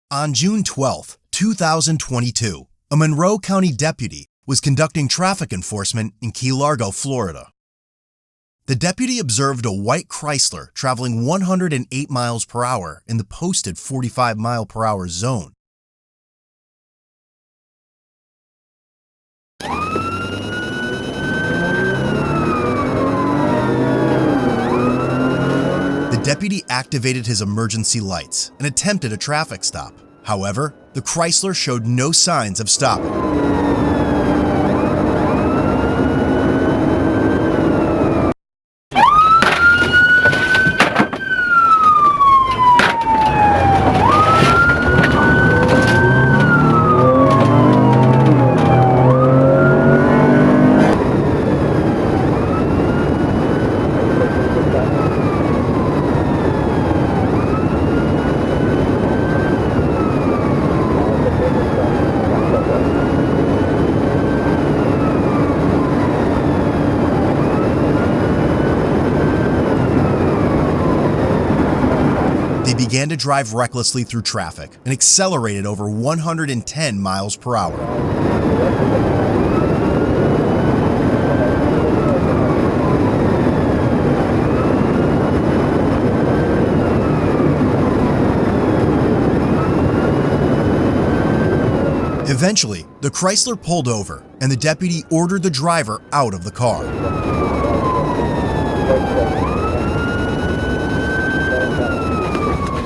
On June 12, 2022, a Monroe County deputy was conducting traffic enforcement in Key Largo, Florida. The deputy observed a white Chrysler traveling 108 miles per hour in the posted 45-mile-per-hour zone. The deputy activated his emergency lights and attempted a traffic stop. However, the Chrysler showed no signs of stopping. They began to drive recklessly through traffic and accelerated over 110 miles per hour. Eventually, the Chrysler pulled over and the deputy ordered the driver out of the car.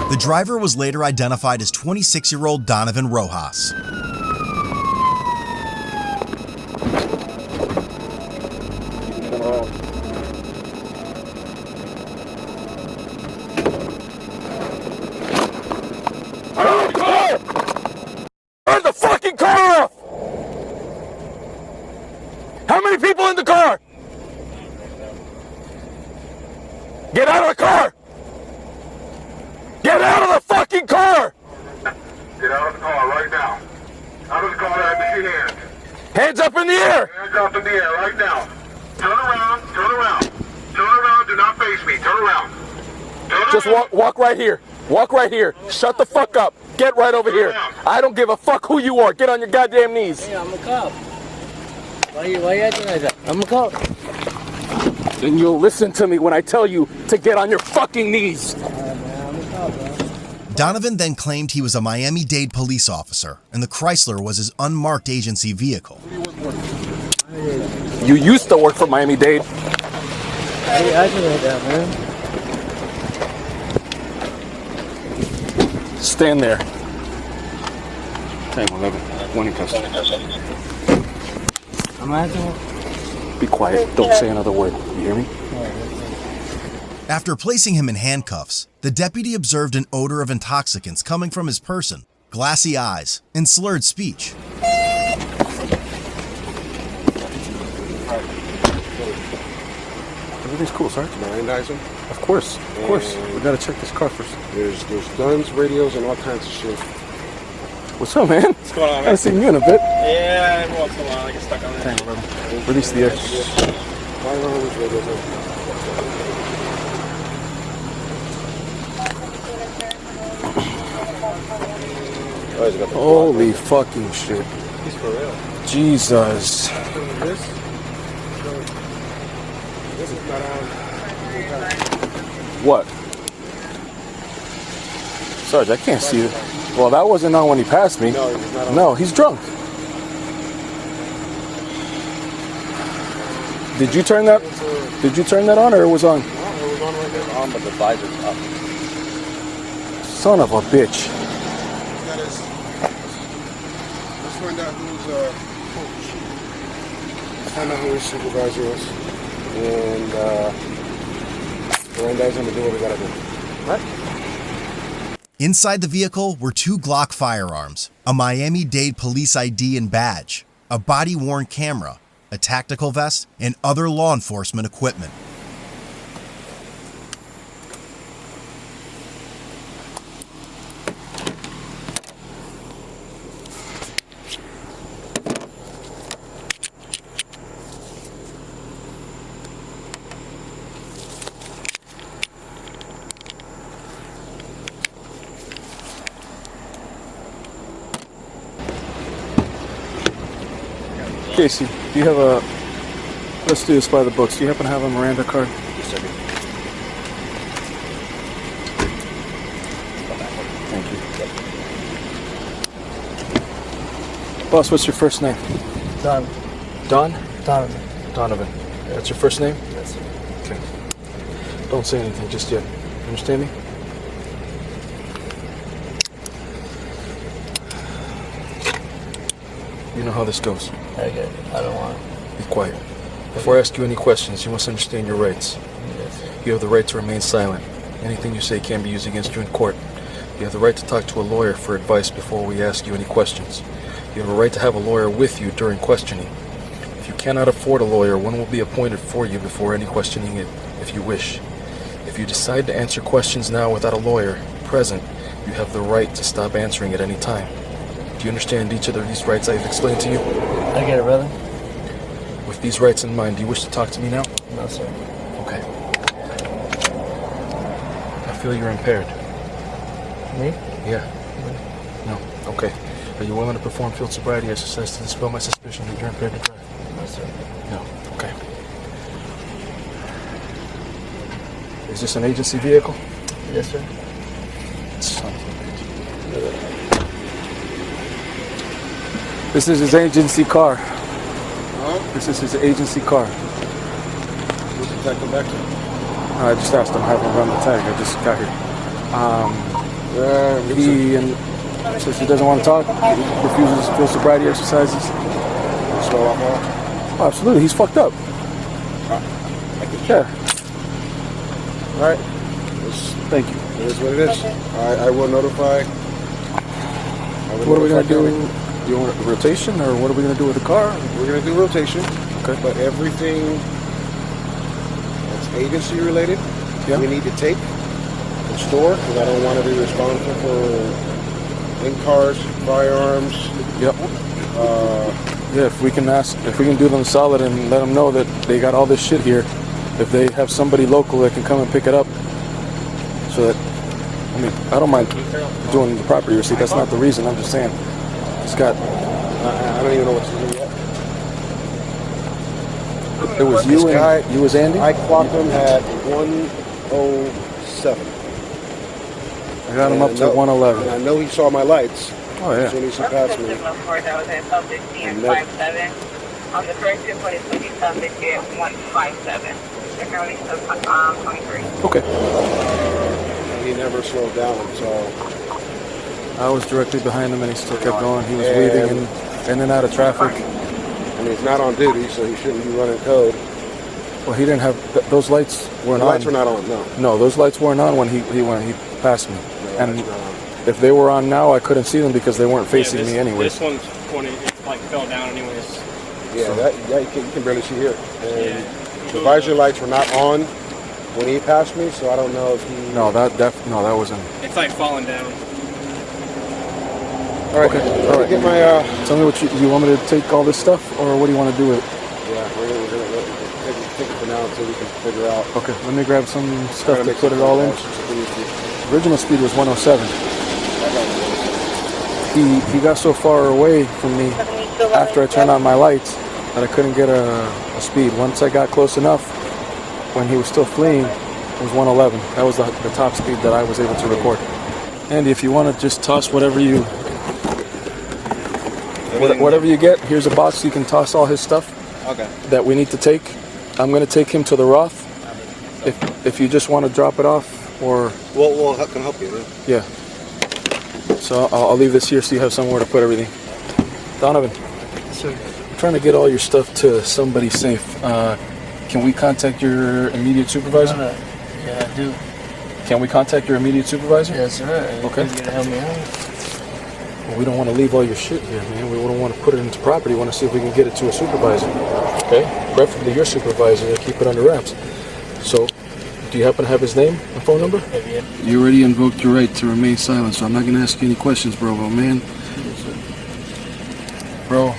The driver was later identified as 26-year-old Donovan Rojas. Turn the fucking car off! How many people in the car? Get out of the car! Get out of the fucking car! Get out of the car right now. Out of the car, let me see hands. Hands up in the air! Hands up in the air right now. Turn around, turn around. Turn around, do not face me. Turn around. Just walk right here. Walk right here. Shut the fuck up. Get right over here. I don't give a fuck who you are. Get on your goddamn knees. Hey, I'm a cop. Why you acting like that? I'm a cop. And you'll listen to me when I tell you to get on your fucking knees. Donovan then claimed he was a Miami-Dade police officer and the Chrysler was his unmarked agency vehicle. You used to work for Miami-Dade. Why you acting like that, man? Stand there. 10-11. One in custody. I'm acting. Be quiet. Don't say another word. You hear me? After placing him in handcuffs, the deputy observed an odor of intoxicants coming from his person, glassy eyes, and slurred speech. Everything's cool, Sergeant. Mirandizer? Of course. We gotta check this car first. There's guns, radios, and all kinds of shit. What's up, man? What's going on, I man? haven't seen you in a bit. Yeah, every once in a while I get stuck on that. 10-11. Release the air. Firearms, radios, Holy fucking shit. He's for real. Jesus. This is not on. What? Sarge, I can't see it. Well, that wasn't on when he passed me. No, he's not on. No, he's drunk. Did you turn that? Did you turn that on, or it was on? No, it was on right there. On, but the visor's up. Son of a bitch. That is. Let's find out who's let's find out who his supervisor is. And Mirandizer and do what we gotta do. Right? Inside the vehicle were 2 Glock firearms, a Miami-Dade police ID and badge, a body-worn camera, a tactical vest, and other law enforcement equipment. Casey, do you have a... Let's do this by the books. Do you happen to have a Miranda card? Just a second. Thank you. Boss, what's your first name? Don. Don? Donovan. Donovan. That's your first name? Yes, sir. Okay. Don't say anything just yet. You understand me? You know how this goes. I get it. I don't want it. Be quiet. Before I ask you any questions, you must understand your rights. Yes, sir. You have the right to remain silent. Anything you say can be used against you in court. You have the right to talk to a lawyer for advice before we ask you any questions. You have a right to have a lawyer with you during questioning. If you cannot afford a lawyer, one will be appointed for you before any questioning if you wish. If you decide to answer questions now without a lawyer present, you have the right to stop answering at any time. Do you understand each of these rights I've explained to you? I get it, brother. With these rights in mind, do you wish to talk to me now? No, sir. Okay. I feel you're impaired. Me? Yeah. No. Okay. Are you willing to perform field sobriety exercise to dispel my suspicion that you're impaired to drive? No, sir. No. Okay. Is this an agency vehicle? Yes, sir. Son of a bitch. This is his agency car. Huh? This is his agency car. What's the tag come back to? I just asked him how to run the tag. I just got here. Yeah, He and says he doesn't want to talk. He refuses field sobriety exercises. smell alcohol. Oh, absolutely, he's fucked up. Yeah. All right. Thank you. It is what it is. I will notify. What are we gonna do? Do you want a rotation, or what are we gonna do with the car? We're gonna do rotation. Okay. But everything that's agency related, Yeah. we need to take and store, because I don't want to be responsible for in-cars, firearms. Yep. Yeah, if we can do them solid and let them know that they got all this shit here. If they have somebody local that can come and pick it up, so that, I mean, I don't mind doing the property receipt. That's not the reason. I'm just saying, it's got. I don't even know what to do yet. It was This you guy- and you was Andy. I clocked him at 107. I got him up And to I know- 111. And I know he saw my lights. Oh As yeah. soon as he passed me. And that- On the first two point, he subject at 157. They're currently still 23. Okay. He never slowed down, so I was directly behind him, and he still kept going. He was weaving in and out of traffic. and he's not on duty, so he shouldn't be running code. Well, he didn't have those lights weren't The lights on. were not on, no. No, those lights weren't on when he passed me. No, And lights were not on. if they were on now, I couldn't see them because they weren't facing this, me anyway. This one's pointed, it like fell down anyways. Yeah, you can barely see here. And the visor lights were not on when he passed me, so I don't know if he. No, that wasn't. It's like falling down. All right, Okay, let all me right. get my. Tell me what you want me to take all this stuff, or what do you want to do with it? Yeah, we're gonna take it for now until we can figure out. Okay, let me grab some stuff Trying to make put some it all in. calculations if we need to. Original speed was 107. He got so far away from me after I turned on my lights that I couldn't get a speed. Once I got close enough, when he was still fleeing, it was 111. That was the top speed that I was able to record. Andy, if you want to just toss whatever you get, here's a box. You can toss all his stuff Okay. that we need to take. I'm going to take him to the Roth. If you just want to drop it off, or We'll can help you. Man. yeah. So I'll leave this here so you have somewhere to put everything. Donovan, Sir. I'm trying to get all your stuff to somebody safe. Can we contact your immediate supervisor? Yeah, I do. Can we contact your immediate supervisor? Yes, sir. Okay. You gotta help me out. Well, we don't want to leave all your shit here, man. We don't want to put it into property. We want to see if we can get it to a supervisor. Okay? Preferably your supervisor to keep it under wraps. So, do you happen to have his name and phone number? Yeah. You already invoked your right to remain silent, so I'm not going to ask you any questions, bro. But man, bro,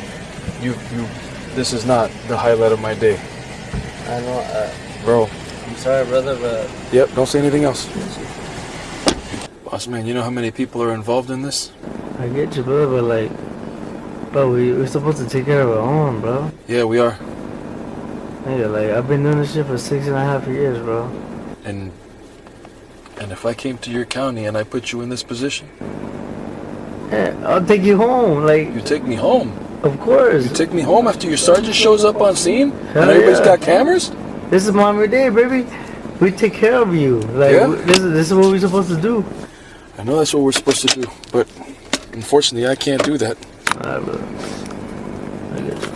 this is not the highlight of my day, I know. bro. I'm sorry, brother, but Yep, don't say anything else. Boss man, you know how many people are involved in this? I get you, brother, but like, Bro, we're supposed to take care of our own, bro. Yeah, we are. Nigga, like, I've been doing this shit for 6.5 years, bro. And if I came to your county and I put you in this position, Yeah, I'll take you home, like, you take me home. of course. You take me home after your sergeant shows up on scene Hell and everybody's yeah. got cameras? This is Mommy Day, baby. We take care of you. Like, Yeah? this is what we're supposed to do. I know that's what we're supposed to do, but unfortunately I can't do that. Alright, bro. I get you.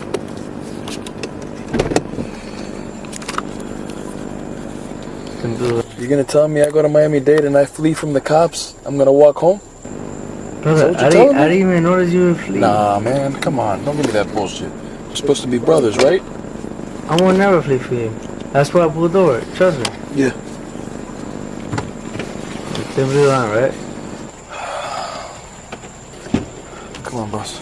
Can do it. You're gonna tell me I go to Miami-Dade and I flee from the cops? I'm gonna walk home? Brother, what you're I telling me? didn't even notice you were fleeing. Nah, man, come on. Don't give me that bullshit. We're supposed to be brothers, right? I won't never flee for you. That's why I pulled over. Trust me. Yeah. Same blue line, right? Come on, boss.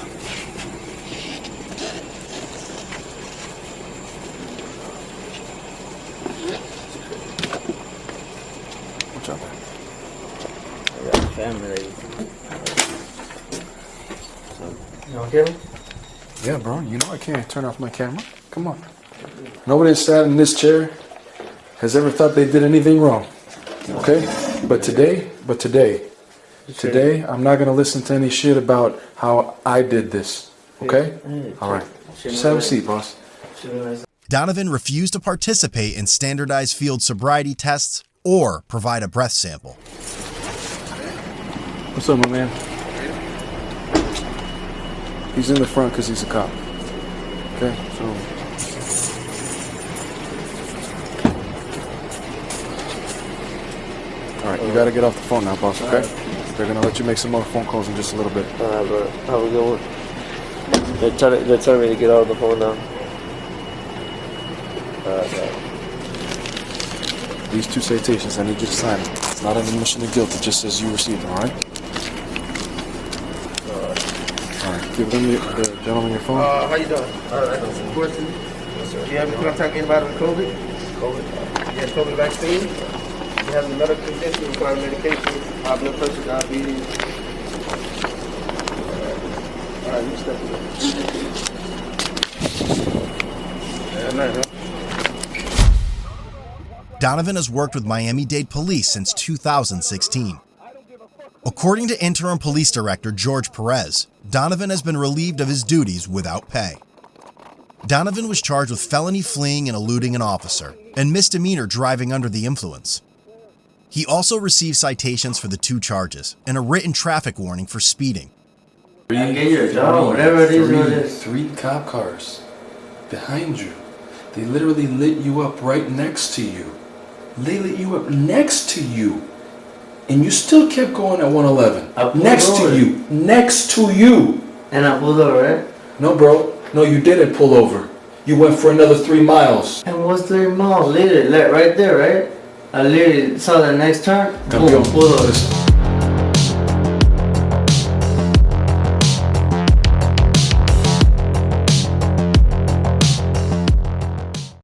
Watch out there. I got family. You okay? Yeah, bro. You know I can't turn off my camera. Come on. Nobody that's sat in this chair has ever thought they did anything wrong. Okay? But today, I'm not gonna listen to any shit about how I did this. Okay? All right. Just have a seat, boss. Donovan refused to participate in standardized field sobriety tests or provide a breath sample. What's up, my man? He's in the front because he's a cop. Okay? So. Alright, you gotta get off the phone now, boss, okay? They're gonna let you make some more phone calls in just a little bit. Alright, bro. How we going? They're telling me to get off the phone now. Alright. These 2 citations, I need you to sign them. It's not an admission of guilt, it just says you received them, alright? Alright, give them the gentleman your phone. How you doing? I got some questions. Do you have any contact anybody with COVID? You had COVID vaccine? You have any medical condition, require medication, high blood pressure, diabetes? Alright, you step it up. Yeah, nice, huh? Donovan has worked with Miami-Dade police since 2016. According to interim police director George Perez, Donovan has been relieved of his duties without pay. Donovan was charged with felony fleeing and eluding an officer and misdemeanor driving under the influence. He also received citations for the 2 charges and a written traffic warning for speeding. Get your job, whatever it is, what it is. 3 cop cars behind you. They literally lit you up right next to you. They lit you up next to you. And you still kept going at 111. Next to you. Next to you. And I pulled over, right? No, bro. No, you didn't pull over. You went for another 3 miles. And what's 3 miles? Literally, like right there, right? I literally saw the next turn. Boom, pulled over. Listen.